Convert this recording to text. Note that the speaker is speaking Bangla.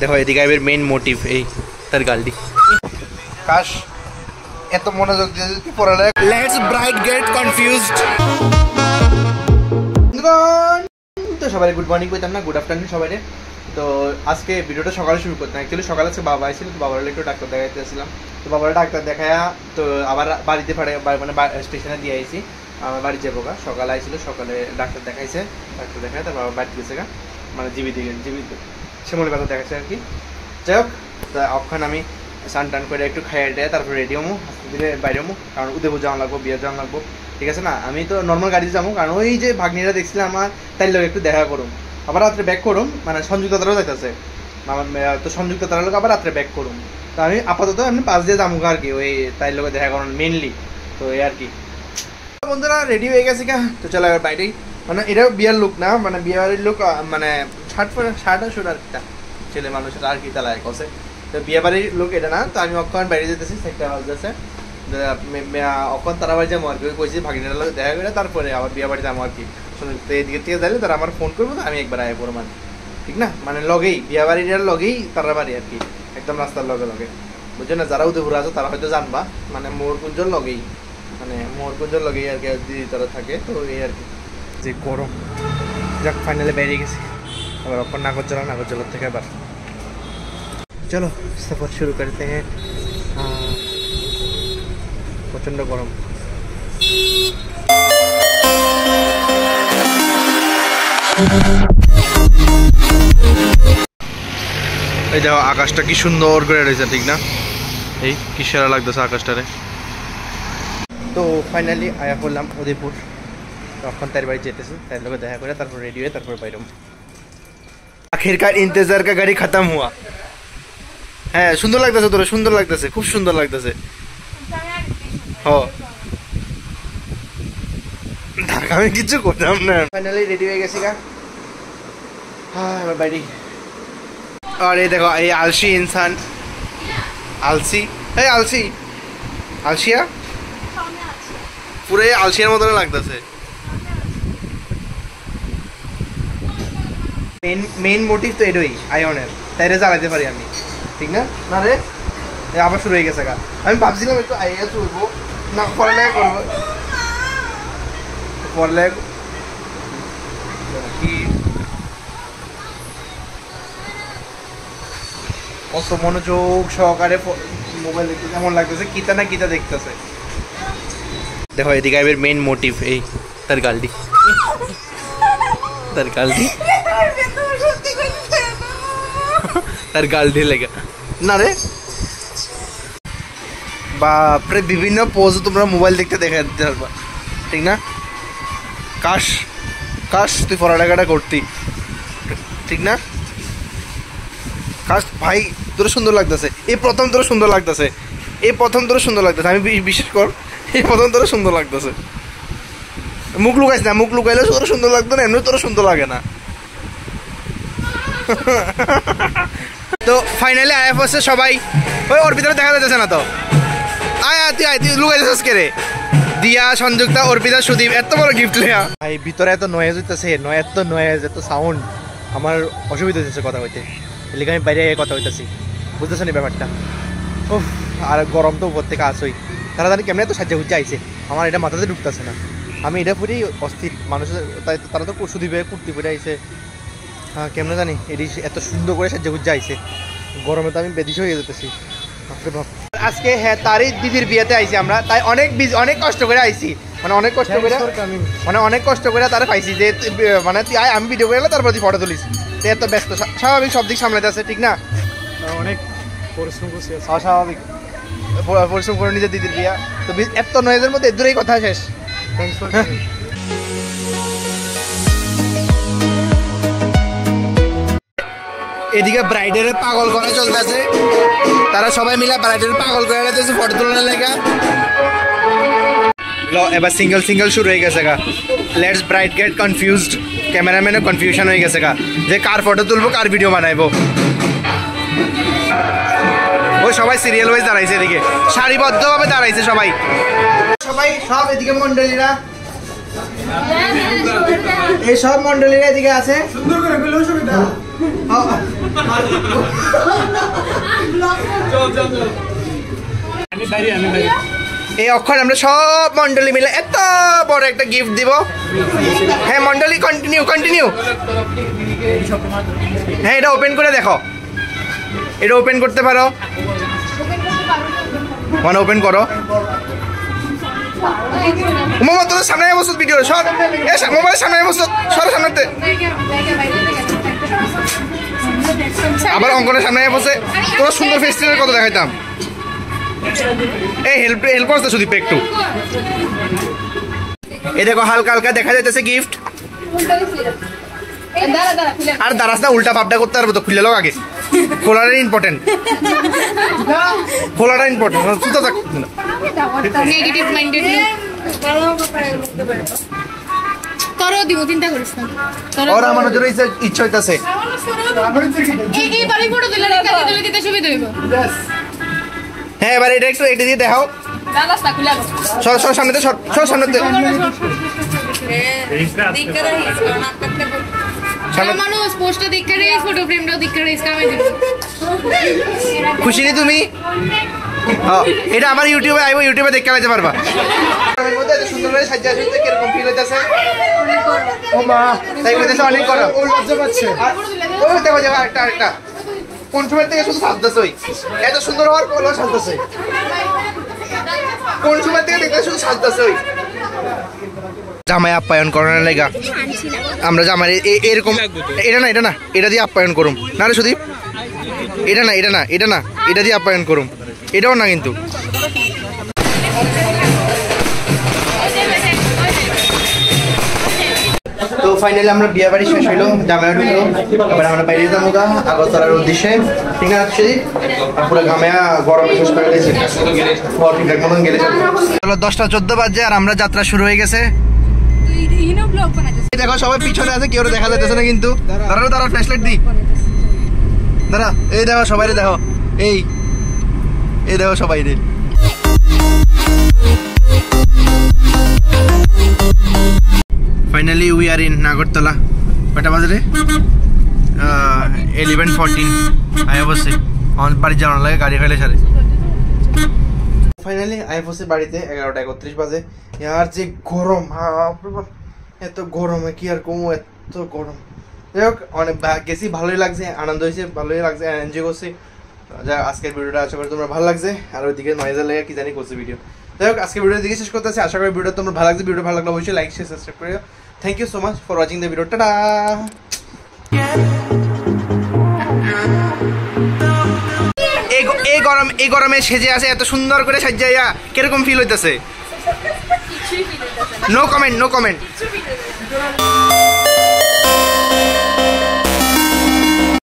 দেখো এদিকে আইবের মেইন মোটিভ এই তার গালটি কাশ এত মনোযোগ দিয়ে যদি পড়ালে লেটস ব্রাইট গেট কনফিউজড। তো সবাই গুড মর্নিং কইতাম না, গুড আফটারনুন সবাই। তো আজকে ভিডিওটা সকালে শুরু করতাম। অ্যাকচুয়ালি সকালে আজকে বাবা আইছিল, তো বাবার একটু ডাক্তার দেখাইতেছিলাম। তো বাবার ডাক্তার দেখায়া তো আবার বাড়িতে মানে স্টেশনে দিয়ে আইছি, আমার বাড়ি যাবো গা। সকালে আইছিল, সকালে ডাক্তার দেখাইছে, ডাক্তার দেখায় তার বাবা বাড়ি গেছে গা, মানে জীবিত শ্যামলি পাতা দেখাচ্ছে আর কি। যাই হোক, তা অক্ষণ আমি স্নান টান করে একটু খাইয়ে দেয়, তারপরে রেডি হমু, আস্তে ধীরে বাইরে হমু, কারণ উদয়পুর যাওয়া লাগবো, বিয়ে যাওয়া লাগবো, ঠিক আছে না। আমি তো নর্মাল গাড়ি যাবো, কারণ ওই যে ভাগ্নিরা দেখছিলাম আমার, তাই লোক একটু দেখা করুম, আবার রাত্রে ব্যাক করুম, মানে সংযুক্ত তারাও যাইতেছে আমার, তো সংযুক্ত তারার লোক আবার রাত্রে ব্যাক করুম। তো আমি আপাতত এমনি পাশ দিয়ে যাবো আর কি, ওই তাই লোকে দেখা করুন মেনলি। তো এই আর কি বন্ধুরা, রেডি হয়ে গেছে গা। তো চলো এবার বাইরেই, মানে এটাও বিয়ার লুক না, মানে বিয়ারের লুক, মানে শার্ট আর শুট আর কিটা ছেলে মানুষের আর কি তালা এক আছে। তো বিয়ে বাড়ির লোক এটা না। তো আমি অক্ষণ বাইরে যেতেছি, সেটা বাজতেছে অক্ষণ তারা বাড়ি যাবো আর কি, কইছি ভাগিনার লোক দেখা করে তারপরে আবার বিয়ে বাড়ি যাবো আর কি। তো এদিকে থেকে যাইলে তারা আমার ফোন করবো, তো আমি একবার আয় পড়ো, মানে ঠিক না, মানে লগেই বিয়ে বাড়ির লগেই তারা বাড়ি আর কি, একদম রাস্তার লগে লগে, বুঝছো না। যারা উদয়পুর আছে তারা হয়তো জানবা, মানে মোড়কুঞ্জর লগেই, মানে মোড়কুঞ্জর লগেই আর কি দিদি তারা থাকে। তো এই আর কি, যে গরম, যাক ফাইনালি বেরিয়ে গেছি। আবার অক্ষণ নাগরজোলার থেকে আবার চলো সফর শুরু করতে হ্যাঁ। প্রচন্ড গরম। এই দেখো আকাশটা কি সুন্দর করে রয়েছে, ঠিক না? এই কি সেরা লাগতেছে আকাশটারে। তো ফাইনালি আয়া পড়লাম উদয়পুর। তখন তার বাড়ি যেতেছি, তার লোকে দেখা করে তারপর রেডি হয়ে তারপর বাইরম। আখিরকার ইন্তজার কা গাড়ি খতম হুয়া। হ্যাঁ সুন্দর লাগতেছে, তোরা সুন্দর লাগতেছে, খুব সুন্দর লাগতেছে। আমি কিছু করতাম না। ফাইনালি রেডি হয়ে গেছি গা। হ্যাঁ এবার বাইরে। আর এই দেখো এই আলসি ইনসান, আলসি, এই আলসি আলসিয়া, পুরো আলসিয়ার মতন লাগতেছে। মেইন মোটিভ তো এটাই আয়নের, তাই রে জ্বালাইতে পারি আমি, ঠিক না? না রে আবার শুরু হয়ে গেছে গা। আমি ভাবছিলাম একটু আইয়া চলবো না, পড়ালেখা করবো, পড়ালেখা কি অত মনোযোগ সহকারে মোবাইল দেখতে কেমন লাগতেছে, কিতা না কিতা দেখতেছে। দেখো এদিকে আইবের মেইন মোটিভ এই তার গালটি, তার গালটি, তার গালটি লেগে না রে বাপরে। বিভিন্ন পোজ তোমরা মোবাইল দেখতে দেখা দিতে পারবা, ঠিক না? কাশ কাশ তুই পড়ালেখাটা করতি, ঠিক না? কাশ ভাই তোর সুন্দর লাগতেছে, এই প্রথম তোর সুন্দর লাগতেছে, এই প্রথম তোর সুন্দর লাগতেছে। আমি বিশেষ কর এই প্রথম তোর সুন্দর লাগতেছে। মুখ লুকাইস না, মুখ লুকাইলে তোর সুন্দর লাগতো না, এমনি তোর সুন্দর লাগে না। তো ফাইনালি আয়া পড়ছে সবাই। ওই ওর ভিতরে দেখা যাচ্ছে না তো, আয় তুই লুকাইছিস কে রে? দিয়া, সংযুক্তা, অর্পিতা, সুদীপ, এত বড় গিফট লেয়া ভাই। ভিতরে এত নয়েজ হইতেছে, এত নয়েজ, এত সাউন্ড, আমার অসুবিধা হচ্ছে কথা হইতে, এদিকে আমি বাইরে কথা হইতেছি, বুঝতেছো না ব্যাপারটা? ও আর গরম তো উপর থেকে আসই, তারা জানি কেমন এত সাজ্জা গুজ্জা আইছে, আমার এটা মাথাতে ঢুকতেছে না। আমি এটা পুরেই অস্থির, মানুষের তাই তারা তো সুদীপে কুর্তি পরে আইছে, হ্যাঁ কেমন জানি এটি এত সুন্দর করে সাজ্জা গুজ্জা আইছে। গরমে তো আমি বেদিস হয়ে যেতেছি। আজকে হ্যাঁ তারই দিদির বিয়েতে আইছি আমরা, তাই অনেক কষ্ট করে আইছি, মানে অনেক কষ্ট করে তারা পাইছি যে মানে তুই আয়, আমি ভিডিও করে তারপর তুই ফটো তুলিস। তো এত ব্যস্ত, স্বাভাবিক সব দিক সামলাতে আছে, ঠিক না? অনেক পরিশ্রম করছি, অস্বাভাবিক পরিশ্রম করে নিজের দিদির বিয়া। তো এত নয়েজের মধ্যে দূরেই কথা শেষ। এদিকে ব্রাইডের পাগল করা চলতেছে, তারা সবাই মিলে ব্রাইডের পাগল করে যাচ্ছে ফটো তোলার লেগা। এবার সিঙ্গেল শুরু হয়ে গেছে গা। Let's bride get confused. ক্যামেরাম্যানও কনফিউশন হয়ে গেছে গা, যে কার ফটো তুলবো কার ভিডিও বানাইবো। ওই সবাই সিরিয়াল ওয়াইজ দাঁড়াইছে, এদিকে সারিবদ্ধভাবে দাঁড়াইছে সবাই, সব এদিকে মন্ডলীরা এই সব মন্ডলীর এদিকে আছে সুন্দর করে বলে সুবিধা এই অক্ষর আমরা সব মন্ডলী মিলে এত বড় একটা গিফট দিব। হ্যাঁ মন্ডলী কন্টিনিউ কন্টিনিউ। হ্যাঁ এটা ওপেন করে দেখো, এটা ওপেন করতে পারো, মানে ওপেন করো। মোমো তোর সামনে বসো, ভিডিও সর, মোবাইলের সামনে বসো, সর সামনেতে। আবার অঙ্কনের সামনে বসে তোর সুন্দর ফেস্টিভ্যালের কথা দেখাইতাম। এই হেল্প হেল্প করতে শুধু একটু। এই দেখো হালকা হালকা দেখা যাইতেছে গিফট। আর দাঁড়াস না, উল্টা ভাবটা করতে পারবো তো, খুলে লোক আগে। খোলাটা ইম্পর্টেন্ট, খোলাটা ইম্পর্টেন্ট। সুতো থাক নেগেটিভ মাইন্ডেড তোরও দিব, চিন্তা করিস না। ওরা আমার জন্য ইচ্ছা হইতাছে। এই বাড়ি ফটো দিলে দিলে দিতে সুবিধা হইব। হ্যাঁ এবার এটা একটু এটা দিয়ে দেখাও। রাস্তা খুলে আলো সর সর সামনেতে, সর সর সামনেতে। মানুষ পোস্টটা দেখে রেস, ফটো ফ্রেমটাও দেখে রেস কামে দিব। খুশি নি তুমি? হ্যাঁ এটা আমার ইউটিউবে আইবো, ইউটিউবে দেখে আইতে পারবা। এর মধ্যে এত সুন্দর করে সাজিয়ে আছে, কিরকম ফিল হইতাছে? ও মা তাই কইতেছে অনেক গরম, ও লজ্জা পাচ্ছে। ও দেখো দেখো একটা একটা কোন সময় থেকে শুধু সাজতেছে, ওই এত সুন্দর হওয়ার পরও সাজতেছে। কোন সময় থেকে দেখতে শুধু সাজতেছে। ওই জামাই আপ্যায়ন করানোর লাগা আমরা জামাই এরকম, এটা না এটা না, এটা দিয়ে আপ্যায়ন করুম না রে সুদীপ। এটা না এটা না এটা না, এটা দিয়ে আপ্যায়ন করুম, এটাও না কিন্তু। তো ফাইনালি আমরা বিয়ে বাড়ি শেষ হইলো, জামাই ঢুকলো, এবার আমরা বাইরে যাবো আগরতলার উদ্দেশ্যে। ঠিক না সুদীপ? পুরো ঘামেয়া গরমে শেষ করে গেছে, ঠিকঠাক মতন গেলে চলো। 10টা 14 বাজে আর আমরা যাত্রা শুরু হয়ে গেছে। দেখো সবাই পিছনে আছে, কেউ দেখা যাইতেছে না কিন্তু। দাঁড়ানো দাঁড়া, ফ্ল্যাশলাইট দি দাঁড়া। এই দেখো সবাই দেখো, এই এই দেখো সবাই রে। ফাইনালি উই আর ইন নাগরতলা। কটা বাজে রে? 11:14। আয় বসে আমার বাড়ি যাওয়ার লাগে, গাড়ি ফেলে সারে। ফাইনালি আয় বসে বাড়িতে 11:31 বাজে। আর যে গরম, এত গরমে কি আর কমু, এত গরম। যাই হোক অনেক গেছি, ভালোই লাগছে, আনন্দ হয়েছে, ভালোই লাগছে, এনজয় করছি। যা আজকের ভিডিওটা আশা করি তোমরা ভালো লাগছে। আর ওইদিকে নয়েজের লেগে কি জানি করছে ভিডিও। যাই হোক আজকের ভিডিও দিকে শেষ করতে আছি। আশা করি ভিডিও তোমার ভালো লাগছে। ভিডিও ভালো লাগলে অবশ্যই লাইক শেয়ার সাবস্ক্রাইব করে। Thank you so much for watching the video. টাটা। এই গরমে সেজে আছে, এত সুন্দর করে সাজিয়া কিরকম ফিল হইতেছে? No comment, no comment.